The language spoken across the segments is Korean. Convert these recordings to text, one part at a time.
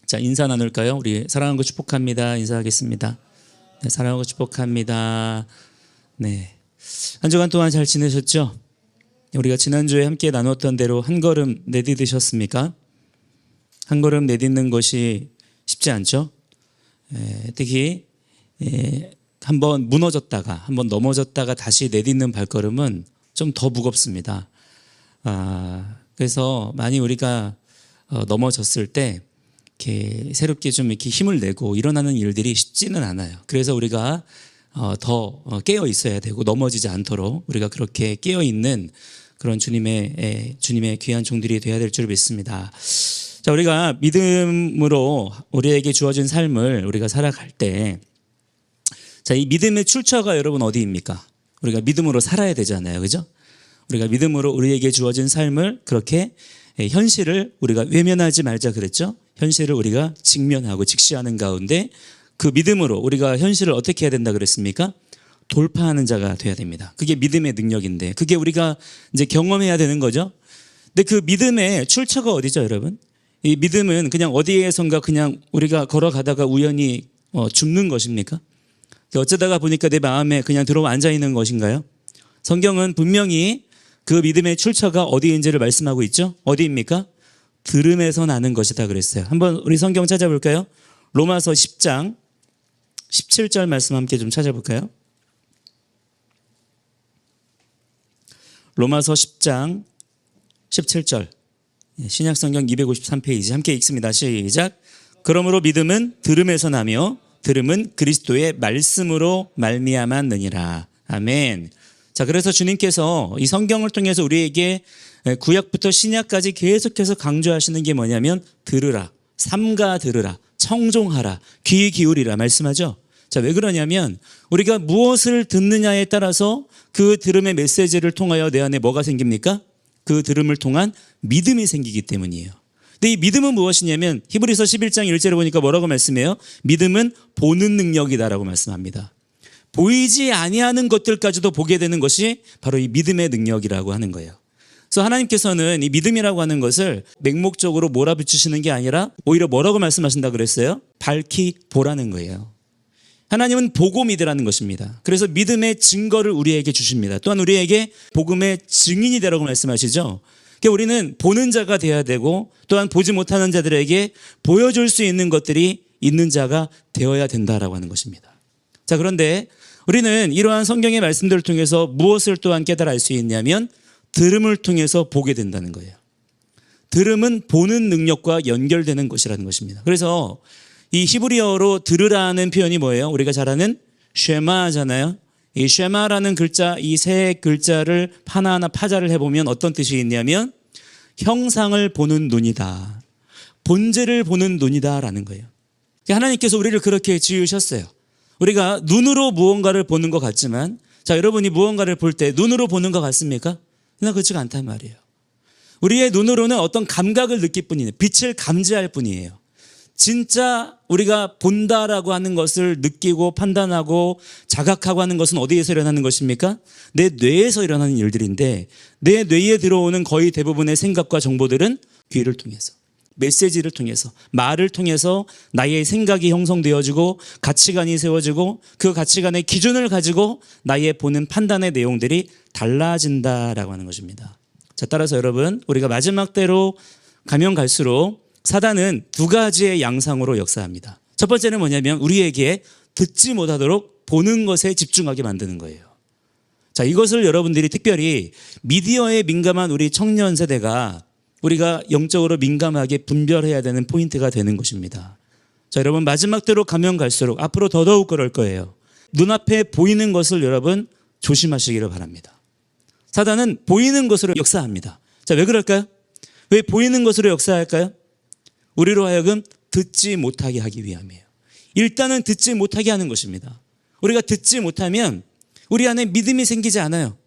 자, 인사 나눌까요? 우리 사랑하고 축복합니다. 인사하겠습니다. 네, 사랑하고 축복합니다. 네, 한 주간 동안 잘 지내셨죠? 우리가 지난주에 함께 나눴던 대로 한 걸음 내디디셨습니까? 한 걸음 내딛는 것이 쉽지 않죠? 특히 한번 무너졌다가 한번 넘어졌다가 다시 내딛는 발걸음은 좀 더 무겁습니다. 그래서 많이 우리가 넘어졌을 때 이렇게 새롭게 좀 이렇게 힘을 내고 일어나는 일들이 쉽지는 않아요. 그래서 우리가 더 깨어 있어야 되고 넘어지지 않도록 우리가 그렇게 깨어 있는 그런 주님의 귀한 종들이 되어야 될 줄 믿습니다. 자, 우리가 믿음으로 우리에게 주어진 삶을 우리가 살아갈 때, 자, 이 믿음의 출처가 여러분 어디입니까? 우리가 믿음으로 살아야 되잖아요, 그죠? 우리가 믿음으로 우리에게 주어진 삶을 그렇게 현실을 우리가 외면하지 말자 그랬죠? 현실을 우리가 직면하고 직시하는 가운데 그 믿음으로 우리가 현실을 어떻게 해야 된다 그랬습니까? 돌파하는 자가 돼야 됩니다. 그게 믿음의 능력인데 그게 우리가 이제 경험해야 되는 거죠. 근데 그 믿음의 출처가 어디죠, 여러분? 이 믿음은 그냥 어디에선가 그냥 우리가 걸어가다가 우연히 죽는 것입니까? 어쩌다가 보니까 내 마음에 그냥 들어와 앉아 있는 것인가요? 성경은 분명히 그 믿음의 출처가 어디인지를 말씀하고 있죠. 어디입니까? 들음에서 나는 것이다 그랬어요. 한번 우리 성경 찾아볼까요? 로마서 10장 17절 말씀 함께 좀 찾아볼까요? 로마서 10장 17절 신약성경 253페이지 함께 읽습니다. 시작. 그러므로 믿음은 들음에서 나며 들음은 그리스도의 말씀으로 말미암았느니라. 아멘. 자, 그래서 주님께서 이 성경을 통해서 우리에게 구약부터 신약까지 계속해서 강조하시는 게 뭐냐면 들으라, 삼가 들으라, 청종하라, 귀 기울이라 말씀하죠. 자, 왜 그러냐면 우리가 무엇을 듣느냐에 따라서 그 들음의 메시지를 통하여 내 안에 뭐가 생깁니까? 그 들음을 통한 믿음이 생기기 때문이에요. 근데 이 믿음은 무엇이냐면 히브리서 11장 1절에 보니까 뭐라고 말씀해요? 믿음은 보는 능력이다라고 말씀합니다. 보이지 아니하는 것들까지도 보게 되는 것이 바로 이 믿음의 능력이라고 하는 거예요. 그래서 하나님께서는 이 믿음이라고 하는 것을 맹목적으로 몰아붙이시는 게 아니라 오히려 뭐라고 말씀하신다 그랬어요? 밝히 보라는 거예요. 하나님은 보고 믿으라는 것입니다. 그래서 믿음의 증거를 우리에게 주십니다. 또한 우리에게 복음의 증인이 되라고 말씀하시죠. 그러니까 우리는 보는 자가 되어야 되고 또한 보지 못하는 자들에게 보여줄 수 있는 것들이 있는 자가 되어야 된다라고 하는 것입니다. 자, 그런데 우리는 이러한 성경의 말씀들을 통해서 무엇을 또한 깨달아 알 수 있냐면 들음을 통해서 보게 된다는 거예요. 들음은 보는 능력과 연결되는 것이라는 것입니다. 그래서 이 히브리어로 들으라는 표현이 뭐예요? 우리가 잘 아는 쉐마잖아요. 이 쉐마라는 글자, 이 세 글자를 하나하나 파자를 해보면 어떤 뜻이 있냐면 형상을 보는 눈이다, 본질을 보는 눈이다라는 거예요. 하나님께서 우리를 그렇게 지으셨어요. 우리가 눈으로 무언가를 보는 것 같지만, 자, 여러분이 무언가를 볼 때 눈으로 보는 것 같습니까? 그냥 그렇지가 않단 말이에요. 우리의 눈으로는 어떤 감각을 느낄 뿐이에요. 빛을 감지할 뿐이에요. 진짜 우리가 본다라고 하는 것을 느끼고 판단하고 자각하고 하는 것은 어디에서 일어나는 것입니까? 내 뇌에서 일어나는 일들인데 내 뇌에 들어오는 거의 대부분의 생각과 정보들은 귀를 통해서, 메시지를 통해서, 말을 통해서 나의 생각이 형성되어지고 가치관이 세워지고 그 가치관의 기준을 가지고 나의 보는 판단의 내용들이 달라진다라고 하는 것입니다. 자, 따라서 여러분, 우리가 마지막 때로 가면 갈수록 사단은 두 가지의 양상으로 역사합니다. 첫 번째는 뭐냐면 우리에게 듣지 못하도록 보는 것에 집중하게 만드는 거예요. 자, 이것을 여러분들이 특별히 미디어에 민감한 우리 청년 세대가 우리가 영적으로 민감하게 분별해야 되는 포인트가 되는 것입니다. 자, 여러분, 마지막 때로 가면 갈수록 앞으로 더더욱 그럴 거예요. 눈앞에 보이는 것을 여러분 조심하시기를 바랍니다. 사단은 보이는 것으로 역사합니다. 자, 왜 그럴까요? 왜 보이는 것으로 역사할까요? 우리로 하여금 듣지 못하게 하기 위함이에요. 일단은 듣지 못하게 하는 것입니다. 우리가 듣지 못하면 우리 안에 믿음이 생기지 않아요.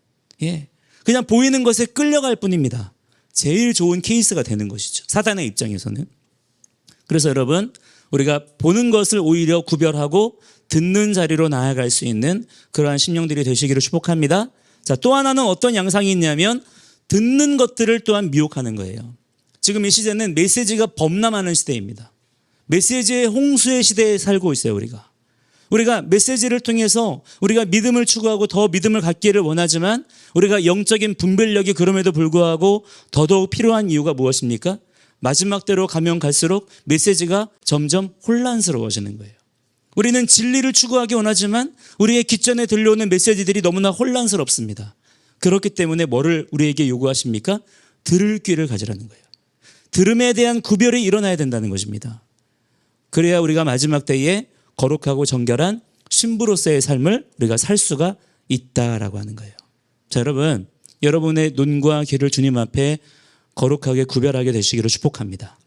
그냥 보이는 것에 끌려갈 뿐입니다. 제일 좋은 케이스가 되는 것이죠, 사단의 입장에서는. 그래서 여러분, 우리가 보는 것을 오히려 구별하고 듣는 자리로 나아갈 수 있는 그러한 심령들이 되시기를 축복합니다. 자, 또 하나는 어떤 양상이 있냐면 듣는 것들을 또한 미혹하는 거예요. 지금 이 시대는 메시지가 범람하는 시대입니다. 메시지의 홍수의 시대에 살고 있어요, 우리가. 우리가 메시지를 통해서 우리가 믿음을 추구하고 더 믿음을 갖기를 원하지만 우리가 영적인 분별력이 그럼에도 불구하고 더더욱 필요한 이유가 무엇입니까? 마지막 때로 가면 갈수록 메시지가 점점 혼란스러워지는 거예요. 우리는 진리를 추구하기 원하지만 우리의 귓전에 들려오는 메시지들이 너무나 혼란스럽습니다. 그렇기 때문에 뭐를 우리에게 요구하십니까? 들을 귀를 가지라는 거예요. 들음에 대한 구별이 일어나야 된다는 것입니다. 그래야 우리가 마지막 때에 거룩하고 정결한 신부로서의 삶을 우리가 살 수가 있다라고 하는 거예요. 자, 여러분, 여러분의 눈과 귀를 주님 앞에 거룩하게 구별하게 되시기를 축복합니다.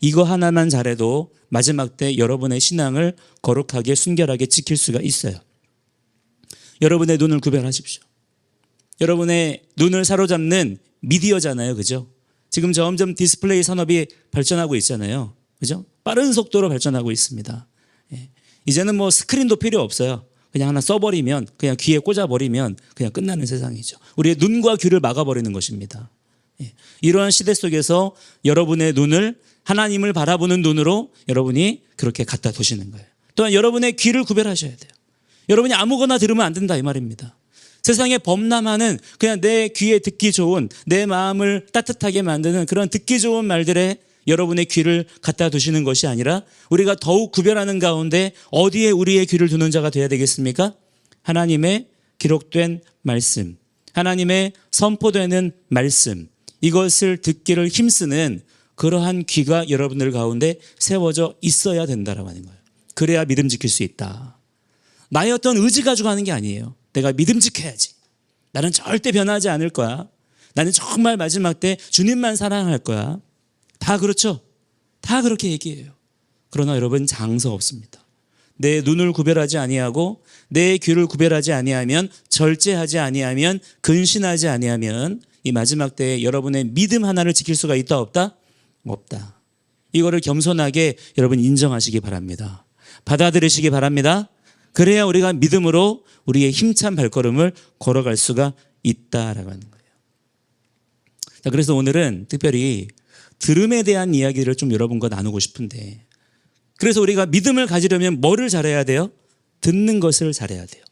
이거 하나만 잘해도 마지막 때 여러분의 신앙을 거룩하게 순결하게 지킬 수가 있어요. 여러분의 눈을 구별하십시오. 여러분의 눈을 사로잡는 미디어잖아요, 그죠? 지금 점점 디스플레이 산업이 발전하고 있잖아요, 그죠? 빠른 속도로 발전하고 있습니다. 이제는 뭐 스크린도 필요 없어요. 그냥 하나 써버리면, 그냥 귀에 꽂아버리면 그냥 끝나는 세상이죠. 우리의 눈과 귀를 막아버리는 것입니다. 이러한 시대 속에서 여러분의 눈을 하나님을 바라보는 눈으로 여러분이 그렇게 갖다 두시는 거예요. 또한 여러분의 귀를 구별하셔야 돼요. 여러분이 아무거나 들으면 안 된다 이 말입니다. 세상에 범람하는 그냥 내 귀에 듣기 좋은, 내 마음을 따뜻하게 만드는 그런 듣기 좋은 말들에 여러분의 귀를 갖다 두시는 것이 아니라 우리가 더욱 구별하는 가운데 어디에 우리의 귀를 두는 자가 되어야 되겠습니까? 하나님의 기록된 말씀, 하나님의 선포되는 말씀, 이것을 듣기를 힘쓰는 그러한 귀가 여러분들 가운데 세워져 있어야 된다라고 하는 거예요. 그래야 믿음 지킬 수 있다. 나의 어떤 의지 가지고 하는 게 아니에요. 내가 믿음 지켜야지. 나는 절대 변하지 않을 거야. 나는 정말 마지막 때 주님만 사랑할 거야. 다 그렇죠? 다 그렇게 얘기해요. 그러나 여러분, 장서 없습니다. 내 눈을 구별하지 아니하고 내 귀를 구별하지 아니하면, 절제하지 아니하면, 근신하지 아니하면 이 마지막 때에 여러분의 믿음 하나를 지킬 수가 있다 없다? 없다. 이거를 겸손하게 여러분 인정하시기 바랍니다. 받아들이시기 바랍니다. 그래야 우리가 믿음으로 우리의 힘찬 발걸음을 걸어갈 수가 있다라고 하는 거예요. 자, 그래서 오늘은 특별히 들음에 대한 이야기를 좀 여러분과 나누고 싶은데, 그래서 우리가 믿음을 가지려면 뭐를 잘해야 돼요? 듣는 것을 잘해야 돼요.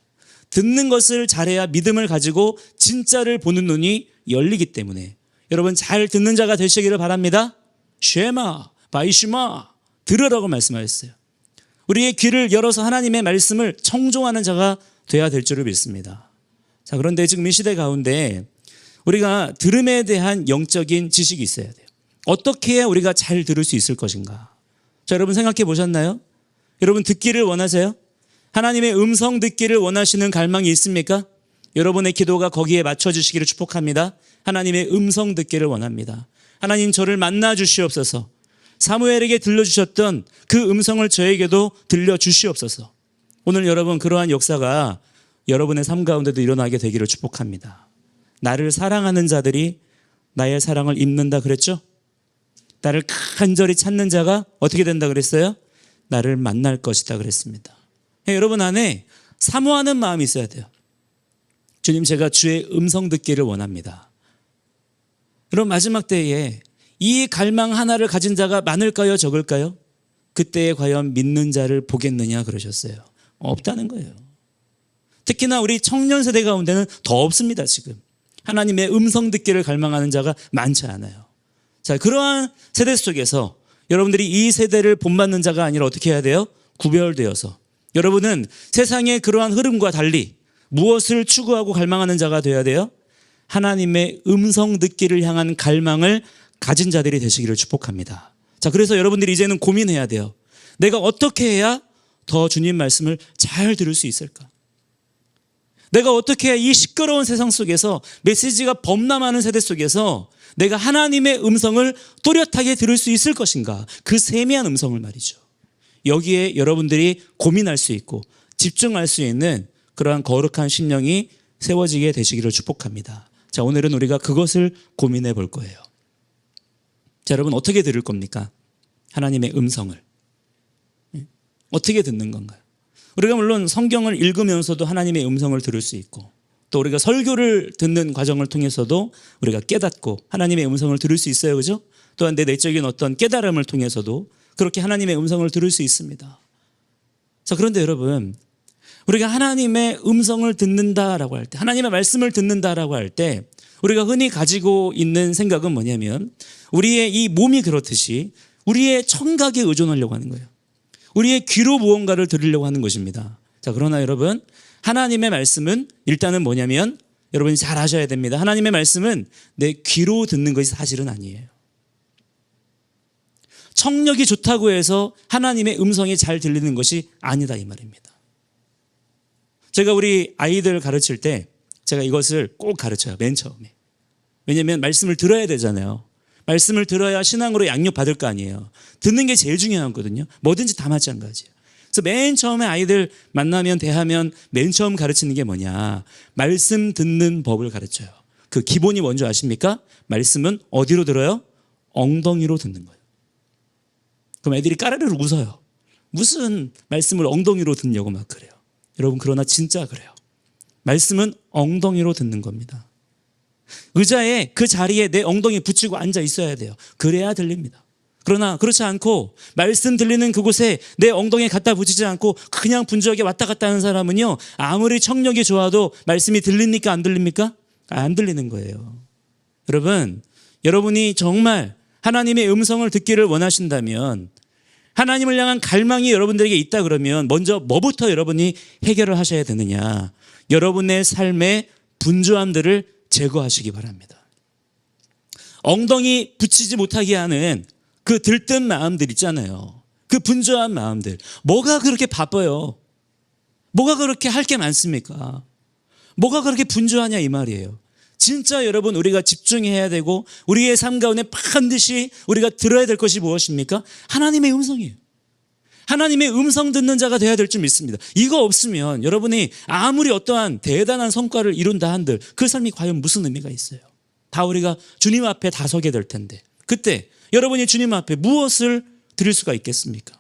듣는 것을 잘해야 믿음을 가지고 진짜를 보는 눈이 열리기 때문에 여러분, 잘 듣는 자가 되시기를 바랍니다. 쉐마, 바이시마, 들으라고 말씀하셨어요. 우리의 귀를 열어서 하나님의 말씀을 청종하는 자가 돼야 될 줄을 믿습니다. 자, 그런데 지금 이 시대 가운데 우리가 들음에 대한 영적인 지식이 있어야 돼요. 어떻게 해야 우리가 잘 들을 수 있을 것인가? 자, 여러분 생각해 보셨나요? 여러분 듣기를 원하세요? 하나님의 음성 듣기를 원하시는 갈망이 있습니까? 여러분의 기도가 거기에 맞춰주시기를 축복합니다. 하나님의 음성 듣기를 원합니다. 하나님, 저를 만나 주시옵소서. 사무엘에게 들려주셨던 그 음성을 저에게도 들려주시옵소서. 오늘 여러분, 그러한 역사가 여러분의 삶 가운데도 일어나게 되기를 축복합니다. 나를 사랑하는 자들이 나의 사랑을 입는다 그랬죠? 나를 간절히 찾는 자가 어떻게 된다 그랬어요? 나를 만날 것이다 그랬습니다. 여러분 안에 사모하는 마음이 있어야 돼요. 주님, 제가 주의 음성 듣기를 원합니다. 그럼 마지막 때에 이 갈망 하나를 가진 자가 많을까요, 적을까요? 그때에 과연 믿는 자를 보겠느냐 그러셨어요. 없다는 거예요. 특히나 우리 청년 세대 가운데는 더 없습니다. 지금 하나님의 음성 듣기를 갈망하는 자가 많지 않아요. 자, 그러한 세대 속에서 여러분들이 이 세대를 본받는 자가 아니라 어떻게 해야 돼요? 구별되어서 여러분은 세상의 그러한 흐름과 달리 무엇을 추구하고 갈망하는 자가 되어야 돼요? 하나님의 음성 듣기를 향한 갈망을 가진 자들이 되시기를 축복합니다. 자, 그래서 여러분들이 이제는 고민해야 돼요. 내가 어떻게 해야 더 주님 말씀을 잘 들을 수 있을까? 내가 어떻게 해야 이 시끄러운 세상 속에서 메시지가 범람하는 세대 속에서 내가 하나님의 음성을 또렷하게 들을 수 있을 것인가? 그 세미한 음성을 말이죠. 여기에 여러분들이 고민할 수 있고 집중할 수 있는 그러한 거룩한 심령이 세워지게 되시기를 축복합니다. 자, 오늘은 우리가 그것을 고민해 볼 거예요. 자, 여러분 어떻게 들을 겁니까? 하나님의 음성을 어떻게 듣는 건가요? 우리가 물론 성경을 읽으면서도 하나님의 음성을 들을 수 있고, 또 우리가 설교를 듣는 과정을 통해서도 우리가 깨닫고 하나님의 음성을 들을 수 있어요, 그죠? 또한 내 내적인 어떤 깨달음을 통해서도 그렇게 하나님의 음성을 들을 수 있습니다. 자, 그런데 여러분, 우리가 하나님의 음성을 듣는다라고 할 때, 하나님의 말씀을 듣는다라고 할 때 우리가 흔히 가지고 있는 생각은 뭐냐면 우리의 이 몸이 그렇듯이 우리의 청각에 의존하려고 하는 거예요. 우리의 귀로 무언가를 들으려고 하는 것입니다. 자, 그러나 여러분, 하나님의 말씀은 일단은 뭐냐면 여러분이 잘 아셔야 됩니다. 하나님의 말씀은 내 귀로 듣는 것이 사실은 아니에요. 청력이 좋다고 해서 하나님의 음성이 잘 들리는 것이 아니다 이 말입니다. 제가 우리 아이들 가르칠 때 제가 이것을 꼭 가르쳐요. 맨 처음에. 왜냐하면 말씀을 들어야 되잖아요. 말씀을 들어야 신앙으로 양육받을 거 아니에요. 듣는 게 제일 중요하거든요. 뭐든지 다 마찬가지예요. 그래서 맨 처음에 아이들 만나면 대하면 맨 처음 가르치는 게 뭐냐, 말씀 듣는 법을 가르쳐요. 그 기본이 뭔지 아십니까? 말씀은 어디로 들어요? 엉덩이로 듣는 거예요. 그럼 애들이 까르르 웃어요. 무슨 말씀을 엉덩이로 듣냐고 막 그래요. 여러분, 그러나 진짜 그래요. 말씀은 엉덩이로 듣는 겁니다. 의자에 그 자리에 내 엉덩이 붙이고 앉아 있어야 돼요. 그래야 들립니다. 그러나 그렇지 않고 말씀 들리는 그곳에 내 엉덩이 갖다 붙이지 않고 그냥 분주하게 왔다 갔다 하는 사람은요, 아무리 청력이 좋아도 말씀이 들립니까 안 들립니까? 안 들리는 거예요. 여러분, 여러분이 정말 하나님의 음성을 듣기를 원하신다면, 하나님을 향한 갈망이 여러분들에게 있다 그러면 먼저 뭐부터 여러분이 해결을 하셔야 되느냐, 여러분의 삶의 분주함들을 제거하시기 바랍니다. 엉덩이 붙이지 못하게 하는 그 들뜬 마음들 있잖아요. 그 분주한 마음들. 뭐가 그렇게 바빠요? 뭐가 그렇게 할 게 많습니까? 뭐가 그렇게 분주하냐 이 말이에요. 진짜 여러분, 우리가 집중해야 되고 우리의 삶 가운데 반드시 우리가 들어야 될 것이 무엇입니까? 하나님의 음성이에요. 하나님의 음성 듣는 자가 되어야 될 줄 믿습니다. 이거 없으면 여러분이 아무리 어떠한 대단한 성과를 이룬다 한들 그 삶이 과연 무슨 의미가 있어요? 다 우리가 주님 앞에 다 서게 될 텐데, 그때 여러분이 주님 앞에 무엇을 드릴 수가 있겠습니까?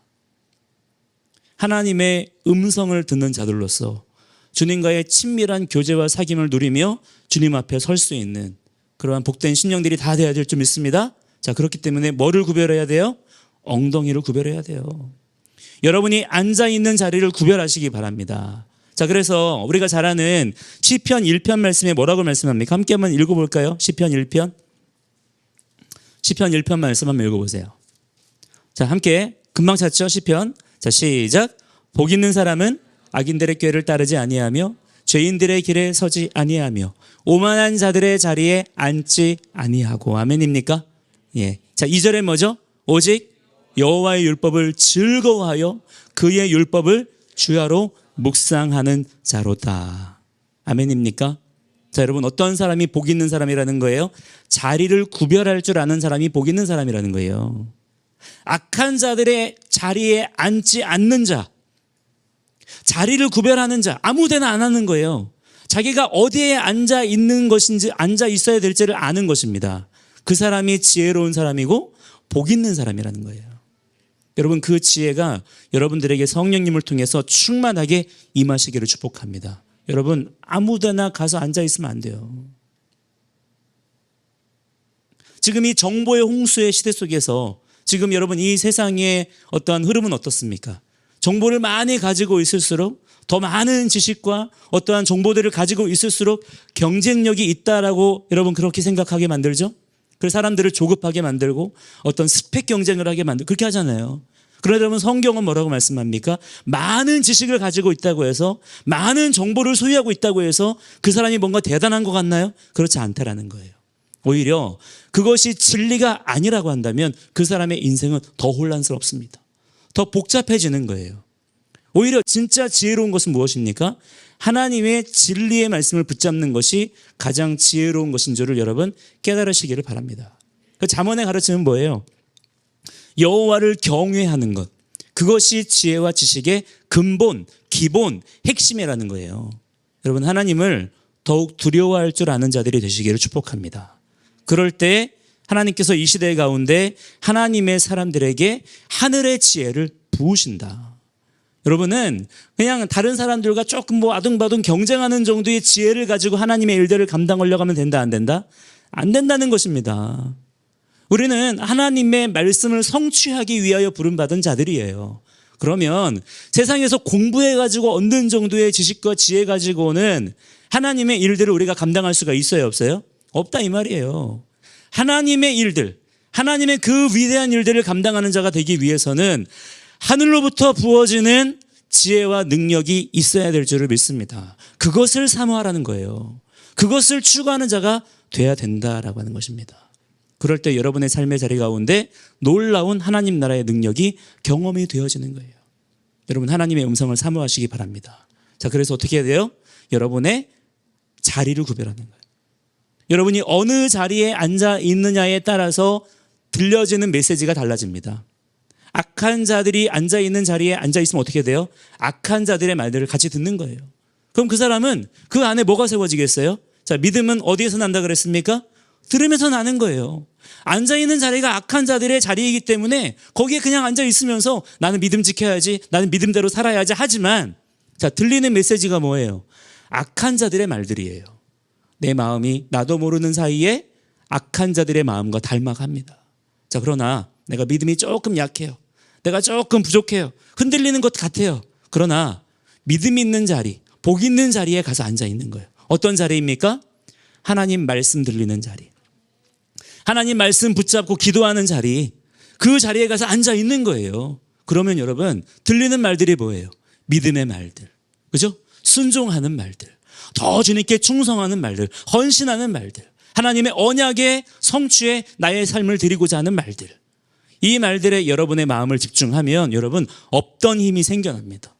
하나님의 음성을 듣는 자들로서 주님과의 친밀한 교제와 사귐을 누리며 주님 앞에 설 수 있는 그러한 복된 심령들이 다 되어야 될 줄 믿습니다. 자, 그렇기 때문에 뭐를 구별해야 돼요? 엉덩이를 구별해야 돼요. 여러분이 앉아있는 자리를 구별하시기 바랍니다. 자, 그래서 우리가 잘 아는 시편 1편 말씀에 뭐라고 말씀합니까? 함께 한번 읽어볼까요? 시편 1편. 시편 1편 말씀 한번 읽어보세요. 자, 함께 금방 찾죠? 시편. 자, 시작. 복 있는 사람은 악인들의 꾀를 따르지 아니하며 죄인들의 길에 서지 아니하며 오만한 자들의 자리에 앉지 아니하고. 아멘입니까? 예. 자, 2절에 뭐죠? 오직 여호와의 율법을 즐거워하여 그의 율법을 주야로 묵상하는 자로다. 아멘입니까? 자, 여러분, 어떤 사람이 복 있는 사람이라는 거예요? 자리를 구별할 줄 아는 사람이 복 있는 사람이라는 거예요. 악한 자들의 자리에 앉지 않는 자, 자리를 구별하는 자, 아무 데나 안 하는 거예요. 자기가 어디에 앉아 있는 것인지, 앉아 있어야 될지를 아는 것입니다. 그 사람이 지혜로운 사람이고 복 있는 사람이라는 거예요. 여러분, 그 지혜가 여러분들에게 성령님을 통해서 충만하게 임하시기를 축복합니다. 여러분, 아무 데나 가서 앉아 있으면 안 돼요. 지금 이 정보의 홍수의 시대 속에서 지금 여러분, 이 세상의 어떠한 흐름은 어떻습니까? 정보를 많이 가지고 있을수록, 더 많은 지식과 어떠한 정보들을 가지고 있을수록 경쟁력이 있다라고 여러분 그렇게 생각하게 만들죠? 그래서 사람들을 조급하게 만들고 어떤 스펙 경쟁을 하게 만들고 그렇게 하잖아요. 그러나 여러분, 성경은 뭐라고 말씀합니까? 많은 지식을 가지고 있다고 해서, 많은 정보를 소유하고 있다고 해서 그 사람이 뭔가 대단한 것 같나요? 그렇지 않다라는 거예요. 오히려 그것이 진리가 아니라고 한다면 그 사람의 인생은 더 혼란스럽습니다. 더 복잡해지는 거예요. 오히려 진짜 지혜로운 것은 무엇입니까? 하나님의 진리의 말씀을 붙잡는 것이 가장 지혜로운 것인 줄을 여러분 깨달으시기를 바랍니다. 그 잠언의 가르침은 뭐예요? 여호와를 경외하는 것, 그것이 지혜와 지식의 근본, 기본, 핵심이라는 거예요. 여러분, 하나님을 더욱 두려워할 줄 아는 자들이 되시기를 축복합니다. 그럴 때 하나님께서 이 시대 가운데 하나님의 사람들에게 하늘의 지혜를 부으신다. 여러분은 그냥 다른 사람들과 조금 아둥바둥 경쟁하는 정도의 지혜를 가지고 하나님의 일들을 감당하려고 하면 된다, 안 된다? 안 된다는 것입니다. 우리는 하나님의 말씀을 성취하기 위하여 부름받은 자들이에요. 그러면 세상에서 공부해가지고 얻는 정도의 지식과 지혜 가지고는 하나님의 일들을 우리가 감당할 수가 있어요, 없어요? 없다 이 말이에요. 하나님의 일들, 하나님의 그 위대한 일들을 감당하는 자가 되기 위해서는 하늘로부터 부어지는 지혜와 능력이 있어야 될 줄을 믿습니다. 그것을 사모하라는 거예요. 그것을 추구하는 자가 돼야 된다라고 하는 것입니다. 그럴 때 여러분의 삶의 자리 가운데 놀라운 하나님 나라의 능력이 경험이 되어지는 거예요. 여러분 하나님의 음성을 사모하시기 바랍니다. 자, 그래서 어떻게 해야 돼요? 여러분의 자리를 구별하는 거예요. 여러분이 어느 자리에 앉아 있느냐에 따라서 들려지는 메시지가 달라집니다. 악한 자들이 앉아 있는 자리에 앉아 있으면 어떻게 돼요? 악한 자들의 말들을 같이 듣는 거예요. 그럼 그 사람은 그 안에 뭐가 세워지겠어요? 자, 믿음은 어디에서 난다 그랬습니까? 들으면서 나는 거예요. 앉아 있는 자리가 악한 자들의 자리이기 때문에 거기에 그냥 앉아 있으면서 나는 믿음 지켜야지, 나는 믿음대로 살아야지 하지만, 자, 들리는 메시지가 뭐예요? 악한 자들의 말들이에요. 내 마음이 나도 모르는 사이에 악한 자들의 마음과 닮아갑니다. 자, 그러나 내가 믿음이 조금 약해요. 내가 조금 부족해요. 흔들리는 것 같아요. 그러나 믿음 있는 자리, 복 있는 자리에 가서 앉아 있는 거예요. 어떤 자리입니까? 하나님 말씀 들리는 자리. 하나님 말씀 붙잡고 기도하는 자리. 그 자리에 가서 앉아 있는 거예요. 그러면 여러분 들리는 말들이 뭐예요? 믿음의 말들. 그죠? 순종하는 말들. 더 주님께 충성하는 말들. 헌신하는 말들. 하나님의 언약의 성취에 나의 삶을 드리고자 하는 말들. 이 말들에 여러분의 마음을 집중하면 여러분 없던 힘이 생겨납니다.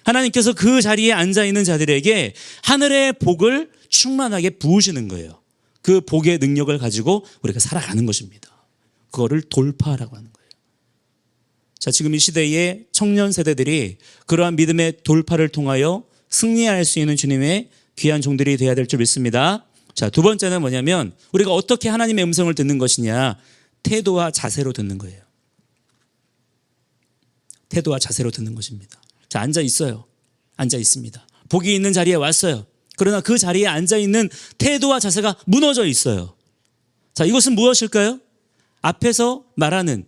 하나님께서 그 자리에 앉아있는 자들에게 하늘의 복을 충만하게 부으시는 거예요. 그 복의 능력을 가지고 우리가 살아가는 것입니다. 그거를 돌파하라고 하는 거예요. 자, 지금 이 시대의 청년 세대들이 그러한 믿음의 돌파를 통하여 승리할 수 있는 주님의 귀한 종들이 되어야 될 줄 믿습니다. 자, 두 번째는 뭐냐면 우리가 어떻게 하나님의 음성을 듣는 것이냐? 태도와 자세로 듣는 거예요. 태도와 자세로 듣는 것입니다. 자, 앉아 있어요. 앉아 있습니다. 복이 있는 자리에 왔어요. 그러나 그 자리에 앉아 있는 태도와 자세가 무너져 있어요. 자, 이것은 무엇일까요? 앞에서 말하는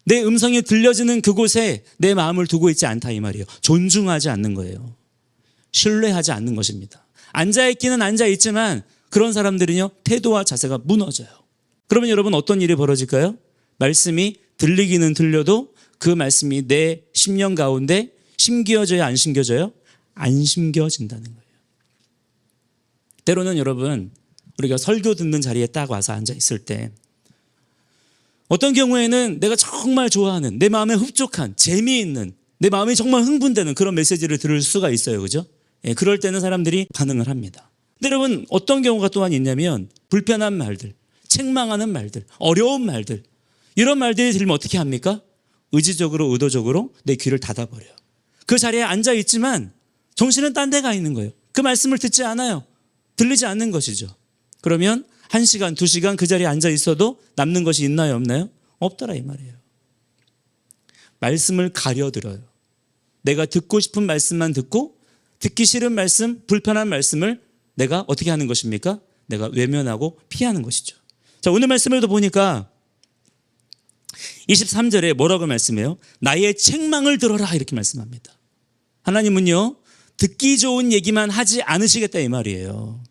내 음성이 들려지는 그곳에 내 마음을 두고 있지 않다 이 말이에요. 존중하지 않는 거예요. 신뢰하지 않는 것입니다. 앉아있기는 앉아있지만 그런 사람들은요, 태도와 자세가 무너져요. 그러면 여러분 어떤 일이 벌어질까요? 말씀이 들리기는 들려도 그 말씀이 내 심령 가운데 심겨져요, 안 심겨져요? 안 심겨진다는 거예요. 때로는 여러분 우리가 설교 듣는 자리에 딱 와서 앉아 있을 때 어떤 경우에는 내가 정말 좋아하는 내 마음에 흡족한 재미있는 내 마음이 정말 흥분되는 그런 메시지를 들을 수가 있어요. 그죠? 예, 그럴 때는 사람들이 반응을 합니다. 근데 여러분 어떤 경우가 또한 있냐면 불편한 말들, 책망하는 말들, 어려운 말들 이런 말들이 들리면 어떻게 합니까? 의지적으로 의도적으로 내 귀를 닫아버려요. 그 자리에 앉아 있지만 정신은 딴 데 가 있는 거예요. 그 말씀을 듣지 않아요. 들리지 않는 것이죠. 그러면 1시간, 2시간 그 자리에 앉아 있어도 남는 것이 있나요, 없나요? 없더라 이 말이에요. 말씀을 가려들어요. 내가 듣고 싶은 말씀만 듣고 듣기 싫은 말씀, 불편한 말씀을 내가 어떻게 하는 것입니까? 내가 외면하고 피하는 것이죠. 자, 오늘 말씀을도 보니까 23절에 뭐라고 말씀해요? 나의 책망을 들어라 이렇게 말씀합니다. 하나님은요, 듣기 좋은 얘기만 하지 않으시겠다 이 말이에요.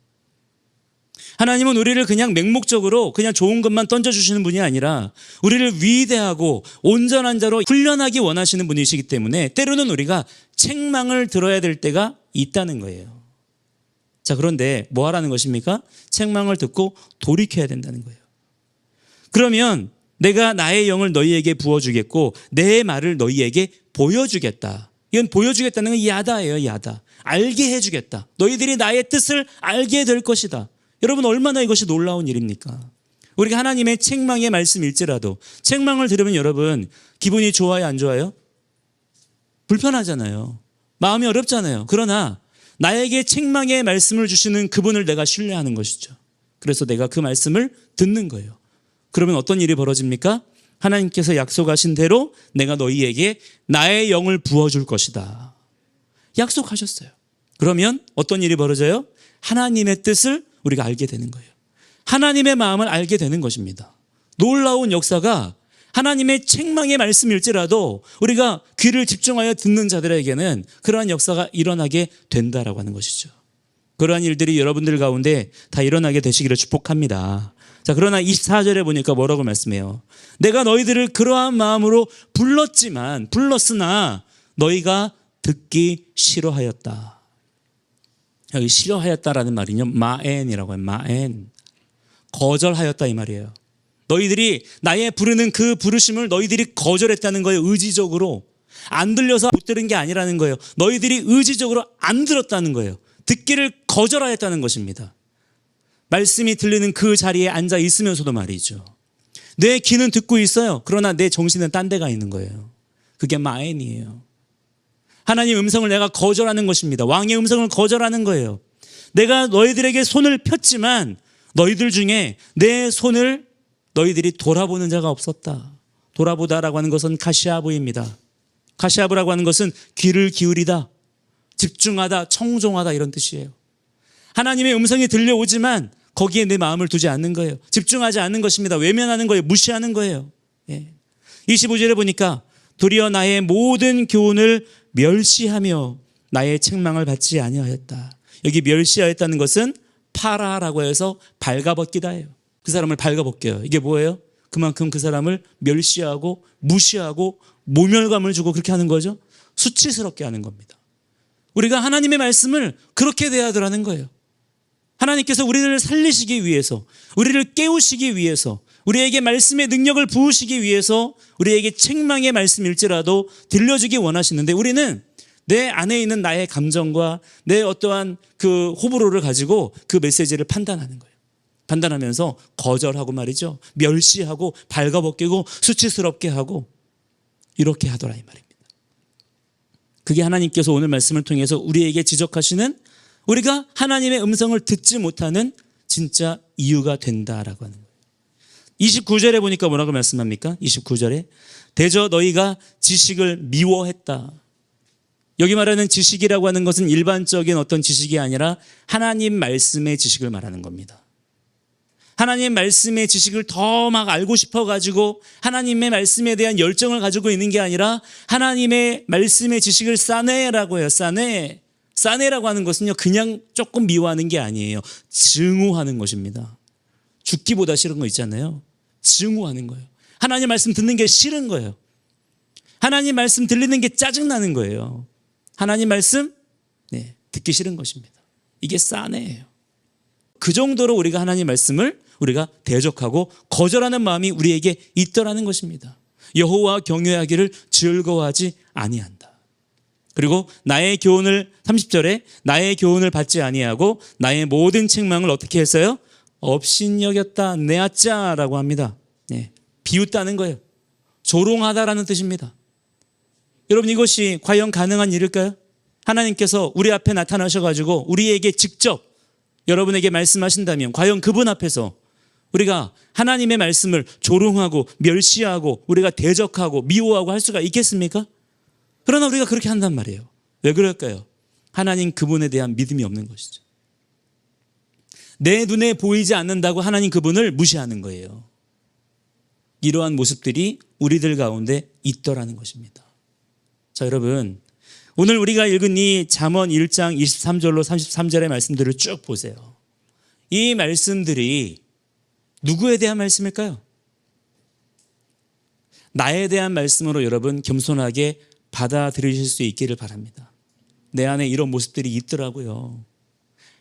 하나님은 우리를 그냥 맹목적으로 그냥 좋은 것만 던져주시는 분이 아니라 우리를 위대하고 온전한 자로 훈련하기 원하시는 분이시기 때문에 때로는 우리가 책망을 들어야 될 때가 있다는 거예요. 자, 그런데 뭐 하라는 것입니까? 책망을 듣고 돌이켜야 된다는 거예요. 그러면 내가 나의 영을 너희에게 부어주겠고 내 말을 너희에게 보여주겠다. 이건 보여주겠다는 건 야다예요, 야다. 알게 해주겠다. 너희들이 나의 뜻을 알게 될 것이다. 여러분 얼마나 이것이 놀라운 일입니까? 우리가 하나님의 책망의 말씀일지라도 책망을 들으면 여러분 기분이 좋아요, 안 좋아요? 불편하잖아요. 마음이 어렵잖아요. 그러나 나에게 책망의 말씀을 주시는 그분을 내가 신뢰하는 것이죠. 그래서 내가 그 말씀을 듣는 거예요. 그러면 어떤 일이 벌어집니까? 하나님께서 약속하신 대로 내가 너희에게 나의 영을 부어줄 것이다. 약속하셨어요. 그러면 어떤 일이 벌어져요? 하나님의 뜻을 우리가 알게 되는 거예요. 하나님의 마음을 알게 되는 것입니다. 놀라운 역사가 하나님의 책망의 말씀일지라도 우리가 귀를 집중하여 듣는 자들에게는 그러한 역사가 일어나게 된다라고 하는 것이죠. 그러한 일들이 여러분들 가운데 다 일어나게 되시기를 축복합니다. 자, 그러나 24절에 보니까 뭐라고 말씀해요? 내가 너희들을 그러한 마음으로 불렀으나 너희가 듣기 싫어하였다. 여기 싫어하였다라는 말이요, 마엔이라고 해요. 마엔. 거절하였다 이 말이에요. 너희들이 나의 부르는 그 부르심을 너희들이 거절했다는 거예요. 의지적으로. 안 들려서 못 들은 게 아니라는 거예요. 너희들이 의지적으로 안 들었다는 거예요. 듣기를 거절하였다는 것입니다. 말씀이 들리는 그 자리에 앉아 있으면서도 말이죠. 내 귀는 듣고 있어요. 그러나 내 정신은 딴 데가 있는 거예요. 그게 마엔이에요. 하나님 음성을 내가 거절하는 것입니다. 왕의 음성을 거절하는 거예요. 내가 너희들에게 손을 폈지만 너희들 중에 내 손을 너희들이 돌아보는 자가 없었다. 돌아보다라고 하는 것은 카시아브입니다. 카시아브라고 하는 것은 귀를 기울이다, 집중하다, 청종하다 이런 뜻이에요. 하나님의 음성이 들려오지만 거기에 내 마음을 두지 않는 거예요. 집중하지 않는 것입니다. 외면하는 거예요. 무시하는 거예요. 25절에 보니까 도리어 나의 모든 교훈을 멸시하며 나의 책망을 받지 아니하였다. 여기 멸시하였다는 것은 파라라고 해서 발가벗기다예요. 그 사람을 발가벗겨요. 이게 뭐예요? 그만큼 그 사람을 멸시하고 무시하고 모멸감을 주고 그렇게 하는 거죠. 수치스럽게 하는 겁니다. 우리가 하나님의 말씀을 그렇게 대하더라는 거예요. 하나님께서 우리를 살리시기 위해서, 우리를 깨우시기 위해서, 우리에게 말씀의 능력을 부으시기 위해서 우리에게 책망의 말씀일지라도 들려주기 원하시는데 우리는 내 안에 있는 나의 감정과 내 어떠한 그 호불호를 가지고 그 메시지를 판단하는 거예요. 판단하면서 거절하고 말이죠. 멸시하고 발가벗기고 수치스럽게 하고 이렇게 하더라 이 말입니다. 그게 하나님께서 오늘 말씀을 통해서 우리에게 지적하시는, 우리가 하나님의 음성을 듣지 못하는 진짜 이유가 된다라고 하는 거예요. 29절에 보니까 뭐라고 말씀합니까? 29절에 대저 너희가 지식을 미워했다. 여기 말하는 지식이라고 하는 것은 일반적인 어떤 지식이 아니라 하나님 말씀의 지식을 말하는 겁니다. 하나님 말씀의 지식을 더 막 알고 싶어가지고 하나님의 말씀에 대한 열정을 가지고 있는 게 아니라 하나님의 말씀의 지식을 싸네라고 해요. 싸네라고 하는 것은요, 그냥 조금 미워하는 게 아니에요. 증오하는 것입니다. 죽기보다 싫은 거 있잖아요. 증오하는 거예요. 하나님 말씀 듣는 게 싫은 거예요. 하나님 말씀 들리는 게 짜증나는 거예요. 하나님 말씀 듣기 싫은 것입니다. 이게 싸네예요. 그 정도로 우리가 하나님 말씀을 우리가 대적하고 거절하는 마음이 우리에게 있더라는 것입니다. 여호와 경외하기를 즐거워하지 아니한다. 그리고 나의 교훈을 30절에 나의 교훈을 받지 아니하고 나의 모든 책망을 어떻게 했어요? 업신여겼다, 내앗자라고 합니다. 비웃다는 거예요. 조롱하다라는 뜻입니다. 여러분, 이것이 과연 가능한 일일까요? 하나님께서 우리 앞에 나타나셔가지고 우리에게 직접 여러분에게 말씀하신다면 과연 그분 앞에서 우리가 하나님의 말씀을 조롱하고 멸시하고 우리가 대적하고 미워하고 할 수가 있겠습니까? 그러나 우리가 그렇게 한단 말이에요. 왜 그럴까요? 하나님 그분에 대한 믿음이 없는 것이죠. 내 눈에 보이지 않는다고 하나님 그분을 무시하는 거예요. 이러한 모습들이 우리들 가운데 있더라는 것입니다. 자, 여러분, 오늘 우리가 읽은 이 잠언 1장 23절로 33절의 말씀들을 쭉 보세요. 이 말씀들이 누구에 대한 말씀일까요? 나에 대한 말씀으로 여러분 겸손하게 받아들이실 수 있기를 바랍니다. 내 안에 이런 모습들이 있더라고요.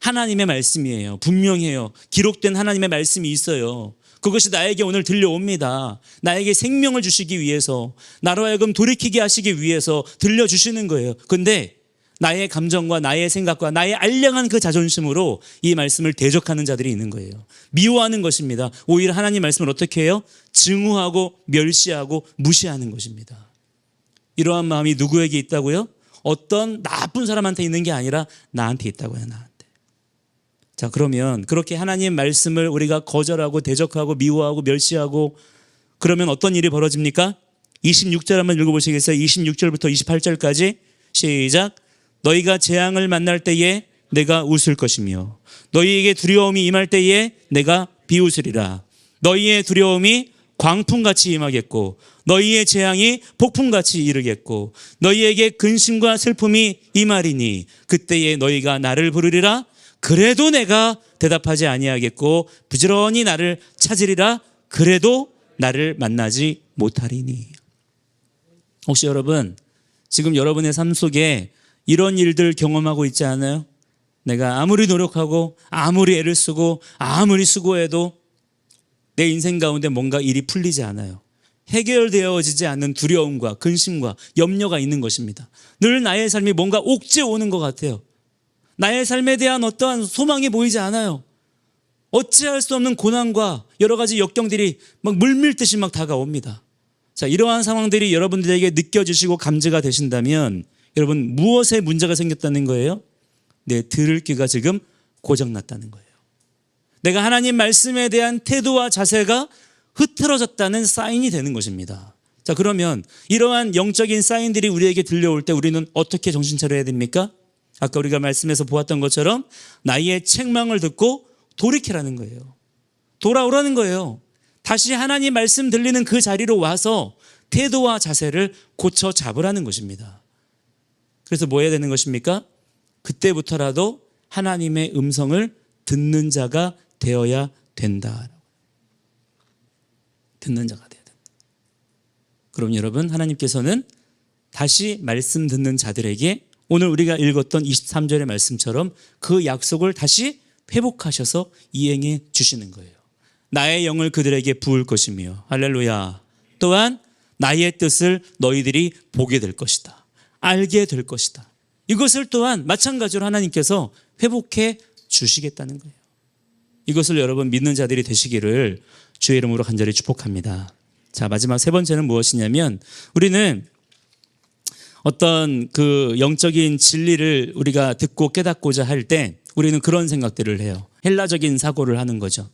하나님의 말씀이에요. 분명해요. 기록된 하나님의 말씀이 있어요. 그것이 나에게 오늘 들려옵니다. 나에게 생명을 주시기 위해서, 나로 하여금 돌이키게 하시기 위해서 들려주시는 거예요. 근데 나의 감정과 나의 생각과 나의 알량한 그 자존심으로 이 말씀을 대적하는 자들이 있는 거예요. 미워하는 것입니다. 오히려 하나님 말씀을 어떻게 해요? 증오하고 멸시하고 무시하는 것입니다. 이러한 마음이 누구에게 있다고요? 어떤 나쁜 사람한테 있는 게 아니라 나한테 있다고요. 나한테. 자, 그러면 그렇게 하나님 말씀을 우리가 거절하고 대적하고 미워하고 멸시하고 그러면 어떤 일이 벌어집니까? 26절 한번 읽어보시겠어요? 26절부터 28절까지 시작. 너희가 재앙을 만날 때에 내가 웃을 것이며 너희에게 두려움이 임할 때에 내가 비웃으리라. 너희의 두려움이 광풍같이 임하겠고 너희의 재앙이 폭풍같이 이르겠고 너희에게 근심과 슬픔이 임하리니 그때에 너희가 나를 부르리라 그래도 내가 대답하지 아니하겠고 부지런히 나를 찾으리라 그래도 나를 만나지 못하리니. 혹시 여러분 지금 여러분의 삶 속에 이런 일들 경험하고 있지 않아요? 내가 아무리 노력하고 아무리 애를 쓰고 아무리 수고해도 내 인생 가운데 뭔가 일이 풀리지 않아요. 해결되어지지 않는 두려움과 근심과 염려가 있는 것입니다. 늘 나의 삶이 뭔가 옥죄어 오는 것 같아요. 나의 삶에 대한 어떠한 소망이 보이지 않아요. 어찌할 수 없는 고난과 여러 가지 역경들이 막 물밀듯이 막 다가옵니다. 자, 이러한 상황들이 여러분들에게 느껴지시고 감지가 되신다면 여러분 무엇에 문제가 생겼다는 거예요? 내 들을 귀가 지금 고장났다는 거예요. 내가 하나님 말씀에 대한 태도와 자세가 흐트러졌다는 사인이 되는 것입니다. 자, 그러면 이러한 영적인 사인들이 우리에게 들려올 때 우리는 어떻게 정신 차려야 됩니까? 아까 우리가 말씀에서 보았던 것처럼 나의 책망을 듣고 돌이키라는 거예요. 돌아오라는 거예요. 다시 하나님 말씀 들리는 그 자리로 와서 태도와 자세를 고쳐 잡으라는 것입니다. 그래서 뭐 해야 되는 것입니까? 그때부터라도 하나님의 음성을 듣는 자가 되어야 된다. 듣는 자가 되어야 된다. 그럼 여러분 하나님께서는 다시 말씀 듣는 자들에게 오늘 우리가 읽었던 23절의 말씀처럼 그 약속을 다시 회복하셔서 이행해 주시는 거예요. 나의 영을 그들에게 부을 것이며 할렐루야. 또한 나의 뜻을 너희들이 보게 될 것이다. 알게 될 것이다. 이것을 또한 마찬가지로 하나님께서 회복해 주시겠다는 거예요. 이것을 여러분 믿는 자들이 되시기를 주의 이름으로 간절히 축복합니다. 자, 마지막 세 번째는 무엇이냐면 우리는 어떤 그 영적인 진리를 우리가 듣고 깨닫고자 할 때 우리는 그런 생각들을 해요. 헬라적인 사고를 하는 거죠.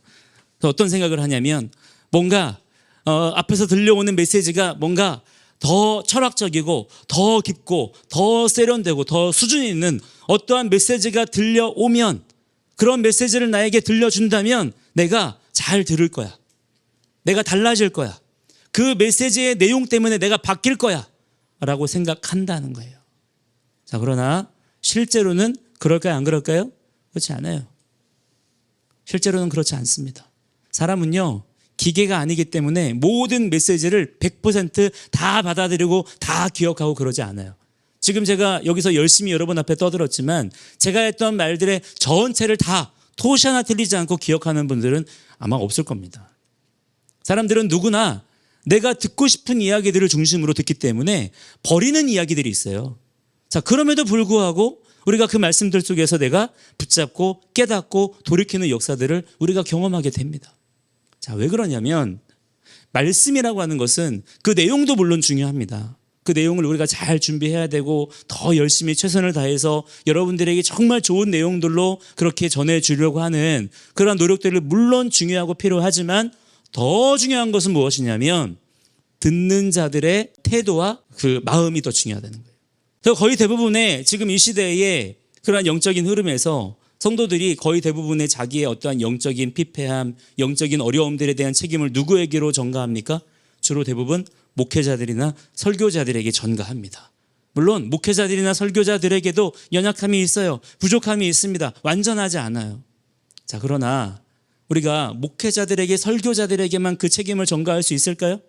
어떤 생각을 하냐면 뭔가 앞에서 들려오는 메시지가 뭔가 더 철학적이고 더 깊고 더 세련되고 더 수준이 있는 어떠한 메시지가 들려오면 그런 메시지를 나에게 들려준다면 내가 잘 들을 거야. 내가 달라질 거야. 그 메시지의 내용 때문에 내가 바뀔 거야 라고 생각한다는 거예요. 자, 그러나 실제로는 그럴까요? 안 그럴까요? 그렇지 않아요. 실제로는 그렇지 않습니다. 사람은요 기계가 아니기 때문에 모든 메시지를 100%다 받아들이고 다 기억하고 그러지 않아요. 지금 제가 여기서 열심히 여러분 앞에 떠들었지만 제가 했던 말들의 전체를 다 토시 하나 틀리지 않고 기억하는 분들은 아마 없을 겁니다. 사람들은 누구나 내가 듣고 싶은 이야기들을 중심으로 듣기 때문에 버리는 이야기들이 있어요. 자, 그럼에도 불구하고 우리가 그 말씀들 속에서 내가 붙잡고 깨닫고 돌이키는 역사들을 우리가 경험하게 됩니다. 자, 왜 그러냐면 말씀이라고 하는 것은 그 내용도 물론 중요합니다. 그 내용을 우리가 잘 준비해야 되고 더 열심히 최선을 다해서 여러분들에게 정말 좋은 내용들로 그렇게 전해주려고 하는 그런 노력들을 물론 중요하고 필요하지만 더 중요한 것은 무엇이냐면 듣는 자들의 태도와 그 마음이 더 중요하다는 거예요. 그래서 거의 대부분의 지금 이 시대의 그러한 영적인 흐름에서 성도들이 거의 대부분의 자기의 어떠한 영적인 피폐함, 영적인 어려움들에 대한 책임을 누구에게로 전가합니까? 주로 대부분 목회자들이나 설교자들에게 전가합니다. 물론 목회자들이나 설교자들에게도 연약함이 있어요. 부족함이 있습니다. 완전하지 않아요. 자, 그러나 우리가 목회자들에게 설교자들에게만 그 책임을 전가할 수 있을까요?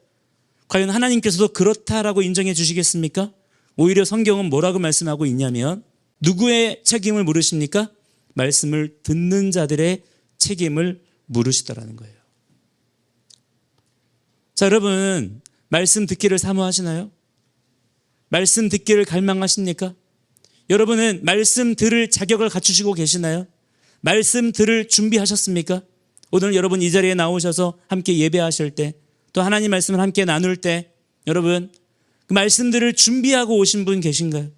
과연 하나님께서도 그렇다라고 인정해 주시겠습니까? 오히려 성경은 뭐라고 말씀하고 있냐면 누구의 책임을 물으십니까? 말씀을 듣는 자들의 책임을 물으시더라는 거예요. 자, 여러분 말씀 듣기를 사모하시나요? 말씀 듣기를 갈망하십니까? 여러분은 말씀 들을 자격을 갖추시고 계시나요? 말씀 들을 준비하셨습니까? 오늘 여러분 이 자리에 나오셔서 함께 예배하실 때 또 하나님 말씀을 함께 나눌 때 여러분 그 말씀들을 준비하고 오신 분 계신가요?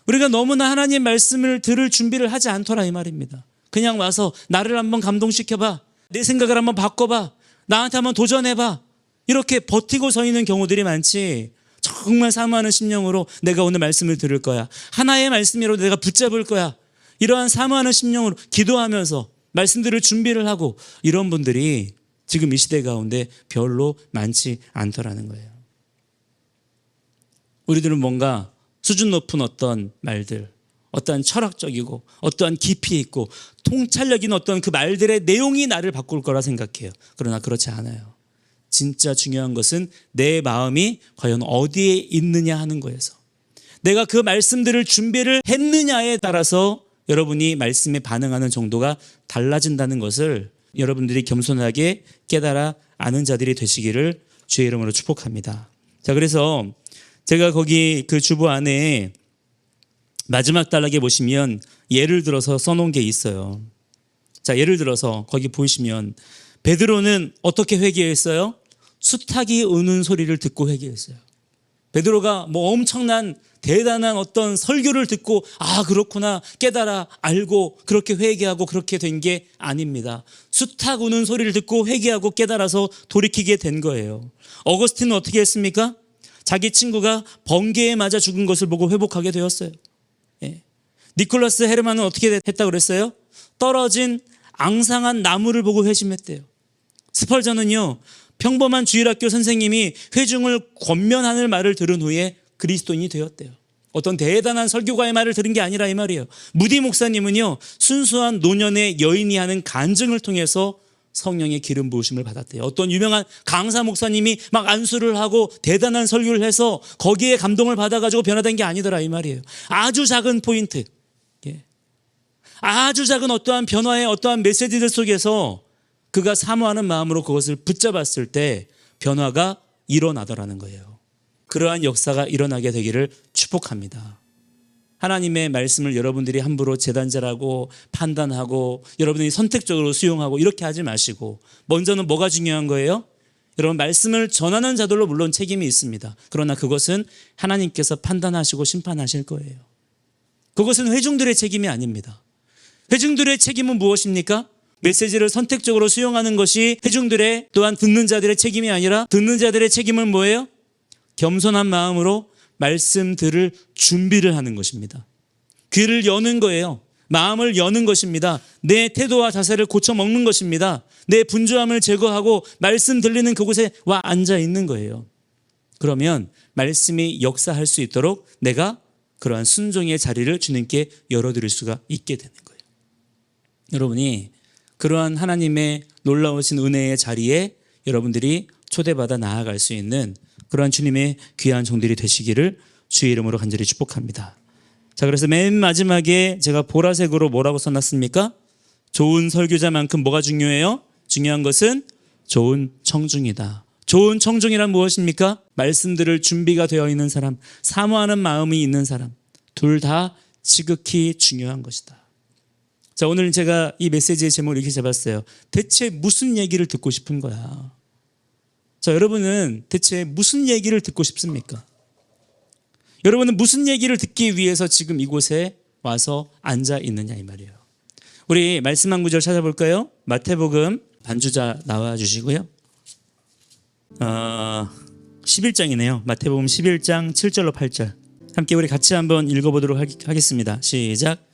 우리가 너무나 하나님 말씀을 들을 준비를 하지 않더라 이 말입니다. 그냥 와서 나를 한번 감동시켜봐. 내 생각을 한번 바꿔봐. 나한테 한번 도전해봐. 이렇게 버티고 서 있는 경우들이 많지 정말 사모하는 심령으로 내가 오늘 말씀을 들을 거야. 하나의 말씀이라도 내가 붙잡을 거야. 이러한 사모하는 심령으로 기도하면서 말씀들을 준비를 하고 이런 분들이 지금 이 시대 가운데 별로 많지 않더라는 거예요. 우리들은 뭔가 수준 높은 어떤 말들, 어떠한 철학적이고 어떠한 깊이 있고 통찰력 있는 어떤 그 말들의 내용이 나를 바꿀 거라 생각해요. 그러나 그렇지 않아요. 진짜 중요한 것은 내 마음이 과연 어디에 있느냐 하는 거에서, 내가 그 말씀들을 준비를 했느냐에 따라서 여러분이 말씀에 반응하는 정도가 달라진다는 것을 여러분들이 겸손하게 깨달아 아는 자들이 되시기를 주의 이름으로 축복합니다. 자, 그래서 제가 거기 그 주보 안에 마지막 단락에 보시면 예를 들어서 써놓은 게 있어요. 자, 예를 들어서 거기 보시면 베드로는 어떻게 회개했어요? 수탉이 우는 소리를 듣고 회개했어요. 베드로가 뭐 엄청난 대단한 어떤 설교를 듣고 아 그렇구나 깨달아 알고 그렇게 회개하고 그렇게 된 게 아닙니다. 수탉 우는 소리를 듣고 회개하고 깨달아서 돌이키게 된 거예요. 어거스틴은 어떻게 했습니까? 자기 친구가 번개에 맞아 죽은 것을 보고 회복하게 되었어요. 예. 니콜라스 헤르만은 어떻게 했다고 그랬어요? 떨어진 앙상한 나무를 보고 회심했대요. 스펄전은요, 평범한 주일학교 선생님이 회중을 권면하는 말을 들은 후에 그리스도인이 되었대요. 어떤 대단한 설교가의 말을 들은 게 아니라 이 말이에요. 무디 목사님은요, 순수한 노년의 여인이 하는 간증을 통해서 성령의 기름 부으심을 받았대요. 어떤 유명한 강사 목사님이 막 안수를 하고 대단한 설교를 해서 거기에 감동을 받아가지고 변화된 게 아니더라 이 말이에요. 아주 작은 포인트, 아주 작은 어떠한 변화의 어떠한 메시지들 속에서 그가 사모하는 마음으로 그것을 붙잡았을 때 변화가 일어나더라는 거예요. 그러한 역사가 일어나게 되기를 축복합니다. 하나님의 말씀을 여러분들이 함부로 재단자라고 판단하고 여러분들이 선택적으로 수용하고 이렇게 하지 마시고, 먼저는 뭐가 중요한 거예요? 여러분, 말씀을 전하는 자들로 물론 책임이 있습니다. 그러나 그것은 하나님께서 판단하시고 심판하실 거예요. 그것은 회중들의 책임이 아닙니다. 회중들의 책임은 무엇입니까? 메시지를 선택적으로 수용하는 것이 회중들의, 또한 듣는 자들의 책임이 아니라 듣는 자들의 책임은 뭐예요? 겸손한 마음으로 말씀 들을 준비를 하는 것입니다. 귀를 여는 거예요. 마음을 여는 것입니다. 내 태도와 자세를 고쳐먹는 것입니다. 내 분주함을 제거하고 말씀 들리는 그곳에 와 앉아 있는 거예요. 그러면 말씀이 역사할 수 있도록 내가 그러한 순종의 자리를 주님께 열어드릴 수가 있게 되는 거예요. 여러분이 그러한 하나님의 놀라우신 은혜의 자리에 여러분들이 초대받아 나아갈 수 있는 그러한 주님의 귀한 종들이 되시기를 주의 이름으로 간절히 축복합니다. 자, 그래서 맨 마지막에 제가 보라색으로 뭐라고 써놨습니까? 좋은 설교자만큼 뭐가 중요해요? 중요한 것은 좋은 청중이다. 좋은 청중이란 무엇입니까? 말씀들을 준비가 되어 있는 사람, 사모하는 마음이 있는 사람, 둘 다 지극히 중요한 것이다. 자, 오늘 제가 이 메시지의 제목을 이렇게 잡았어요. 대체 무슨 얘기를 듣고 싶은 거야? 자, 여러분은 대체 무슨 얘기를 듣고 싶습니까? 여러분은 무슨 얘기를 듣기 위해서 지금 이곳에 와서 앉아 있느냐 이 말이에요. 우리 말씀 한 구절 찾아볼까요? 마태복음 반주자 나와주시고요. 11장이네요. 마태복음 11장 7절로 8절 함께 우리 같이 한번 읽어보도록 하겠습니다. 시작.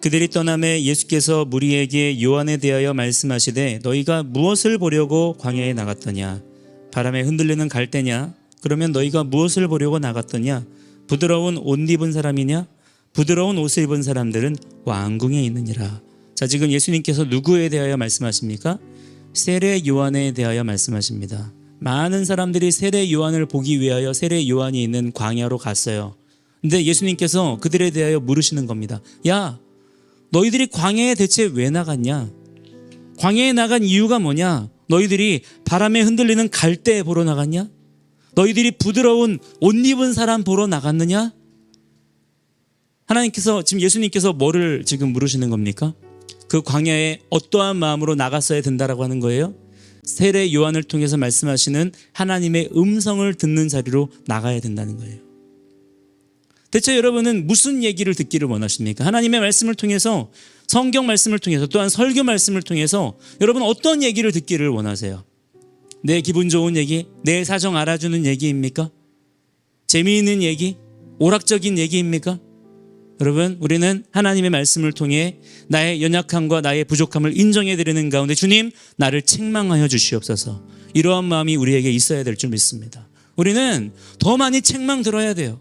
그들이 떠남에 예수께서 무리에게 요한에 대하여 말씀하시되 너희가 무엇을 보려고 광야에 나갔더냐? 바람에 흔들리는 갈대냐? 그러면 너희가 무엇을 보려고 나갔더냐? 부드러운 옷 입은 사람이냐? 부드러운 옷을 입은 사람들은 왕궁에 있느니라. 자, 지금 예수님께서 누구에 대하여 말씀하십니까? 세례 요한에 대하여 말씀하십니다. 많은 사람들이 세례 요한을 보기 위하여 세례 요한이 있는 광야로 갔어요. 근데 예수님께서 그들에 대하여 물으시는 겁니다. 야, 너희들이 광야에 대체 왜 나갔냐? 광야에 나간 이유가 뭐냐? 너희들이 바람에 흔들리는 갈대 보러 나갔냐? 너희들이 부드러운 옷 입은 사람 보러 나갔느냐? 하나님께서, 지금 예수님께서 뭐를 지금 물으시는 겁니까? 그 광야에 어떠한 마음으로 나갔어야 된다라고 하는 거예요? 세례 요한을 통해서 말씀하시는 하나님의 음성을 듣는 자리로 나가야 된다는 거예요. 대체 여러분은 무슨 얘기를 듣기를 원하십니까? 하나님의 말씀을 통해서, 성경 말씀을 통해서, 또한 설교 말씀을 통해서 여러분 어떤 얘기를 듣기를 원하세요? 내 기분 좋은 얘기, 내 사정 알아주는 얘기입니까? 재미있는 얘기, 오락적인 얘기입니까? 여러분, 우리는 하나님의 말씀을 통해 나의 연약함과 나의 부족함을 인정해 드리는 가운데 주님, 나를 책망하여 주시옵소서. 이러한 마음이 우리에게 있어야 될 줄 믿습니다. 우리는 더 많이 책망 들어야 돼요.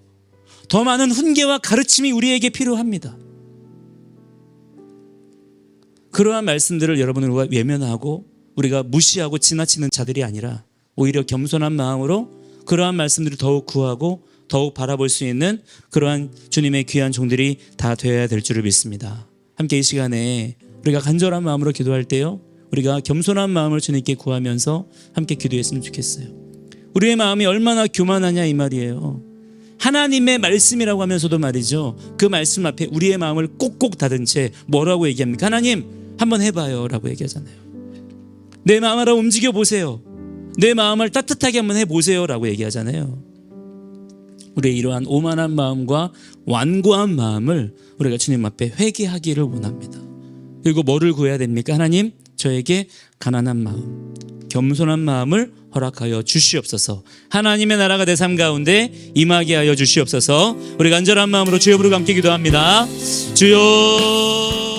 더 많은 훈계와 가르침이 우리에게 필요합니다. 그러한 말씀들을 여러분은 우리가 외면하고 우리가 무시하고 지나치는 자들이 아니라 오히려 겸손한 마음으로 그러한 말씀들을 더욱 구하고 더욱 바라볼 수 있는 그러한 주님의 귀한 종들이 다 되어야 될 줄을 믿습니다. 함께 이 시간에 우리가 간절한 마음으로 기도할 때요, 우리가 겸손한 마음을 주님께 구하면서 함께 기도했으면 좋겠어요. 우리의 마음이 얼마나 교만하냐 이 말이에요. 하나님의 말씀이라고 하면서도 말이죠, 그 말씀 앞에 우리의 마음을 꼭꼭 닫은 채 뭐라고 얘기합니까? 하나님 한번 해봐요 라고 얘기하잖아요. 내 마음을 움직여 보세요. 내 마음을 따뜻하게 한번 해보세요 라고 얘기하잖아요. 우리의 이러한 오만한 마음과 완고한 마음을 우리가 주님 앞에 회개하기를 원합니다. 그리고 뭐를 구해야 됩니까? 하나님, 저에게 가난한 마음, 겸손한 마음을 허락하여 주시옵소서. 하나님의 나라가 내 삶 가운데 임하게 하여 주시옵소서. 우리 간절한 마음으로 주여 부르고 함께 기도합니다. 주여